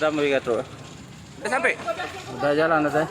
Sudah mereka tuh. Udah sampai? Udah jalan udah.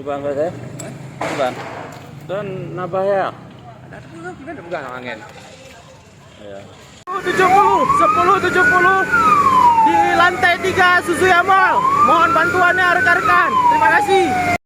Coba enggak saya? Coba. Dan nambah ya. Ada juga kita pegang angin. Ya. 70, 10, 70 di lantai 3 Suzuya Mall. Mohon bantuannya rekan-rekan. Terima kasih.